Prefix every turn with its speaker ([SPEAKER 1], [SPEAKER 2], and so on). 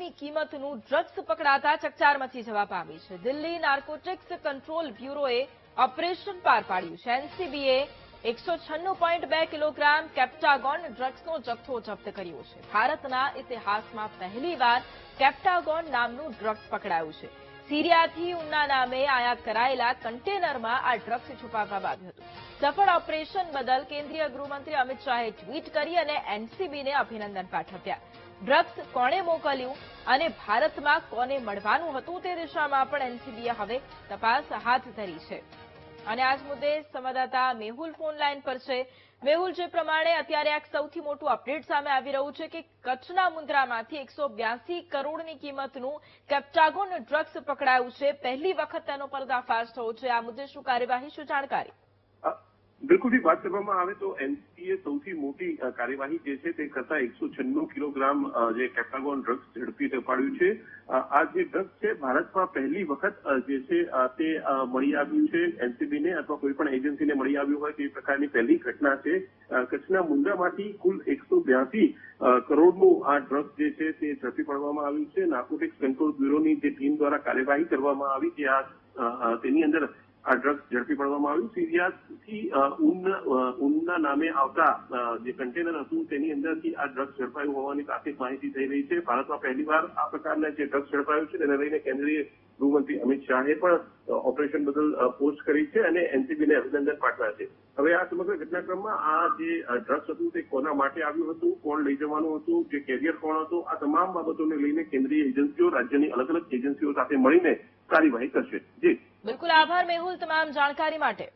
[SPEAKER 1] કરોડની કિંમતનું ડ્રગ્સ પકડાતા ચકચાર મચી જવા પામી છે। દિલ્હી નાર્કોટિક્સ કંટ્રોલ બ્યુરોએ ઓપરેશન પાર પાડ્યું છે। એનસીબીએ 196.2 કિલોગ્રામ કેપ્ટાગોન ડ્રગ્સનો જથ્થો જપ્ત કર્યો છે। ભારતના ઇતિહાસમાં પહેલીવાર કેપ્ટાગોન નામનું ડ્રગ્સ પકડાયું છે। સિરિયાથી ઉન્ના નામે આયાત કરાયેલા કન્ટેનરમાં આ ડ્રગ્સ છુપાવવામાં આવ્યું હતું। સફળ ઓપરેશન બદલ કેન્દ્રીય ગૃહમંત્રી અમિત શાહે ટ્વીટ કરી અને એનસીબીને અભિનંદન પાઠવ્યા। ડ્રગ્સ કોણે મોકલ્યું અને ભારતમાં કોને મળવાનું હતું તે દિશામાં પણ એનસીબીએ હવે તપાસ હાથ ધરી છે। અને આજ મુદ્દે સંવાદદાતા મેહુલ ફોન લાઈન પર છે। મેહુલ, જે પ્રમાણે અત્યારે એક સૌથી મોટું અપડેટ સામે આવી રહ્યું છે કે કચ્છના મુન્દ્રામાંથી 182 કરોડની કિંમતનું કેપ્ટાગોન ડ્રગ્સ પકડાયું છે। પહેલી વખત તેનો પર્દાફાશ થયો છે। આ મુદ્દે શું કાર્યવાહી, શું જાણકારી?
[SPEAKER 2] બિલકુલ વાત કરવામાં આવે તો એનસીબીએ સૌથી મોટી કાર્યવાહી જે છે તે કરતા 196 કિલોગ્રામ જે કેપ્ટાગોન ડ્રગ્સ ઝડપી પાડ્યું છે। આ જે ડ્રગ્સ છે ભારતમાં પહેલી વખત જે છે તે મળી આવ્યું છે એનસીબીને અથવા કોઈ પણ એજન્સીને મળી આવ્યું હોય તે પ્રકારની પહેલી ઘટના છે। કચ્છના મુન્દ્રામાંથી કુલ 182 કરોડનું આ ડ્રગ્સ જે છે તે ઝડપી પાડવામાં આવ્યું છે। નાર્કોટિક્સ કંટ્રોલ બ્યુરોની જે ટીમ દ્વારા કાર્યવાહી કરવામાં આવી કે તેની અંદર આ ડ્રગ્સ ઝડપી પાડવામાં આવ્યું। સિરિયાથી ઉન્ના નામે આવતા જે કન્ટેનર હતું તેની અંદરથી આ ડ્રગ્સ ઝડપાયું હોવાની પ્રાથમિક માહિતી થઈ રહી છે। ભારતમાં પહેલીવાર આ પ્રકારના જે ડ્રગ્સ ઝડપાયું છે તેને લઈને કેન્દ્રીય ગૃહમંત્રી અમિત શાહે પણ ઓપરેશન બદલ પોસ્ટ કરી છે અને એનસીબીને અભિનંદન પાઠવ્યા છે। હવે આ સમગ્ર ઘટનાક્રમમાં આ જે ડ્રગ્સ હતું તે કોના માટે આવ્યું હતું, કોણ લઈ જવાનું હતું, જે કેરિયર કોણ હતું, આ તમામ બાબતોને લઈને કેન્દ્રીય એજન્સીઓ રાજ્યની અલગ અલગ એજન્સીઓ સાથે મળીને કાર્યવાહી કરશે। જી
[SPEAKER 1] બિલકુલ, આભાર મેહુલ તમામ જાણકારી માટે।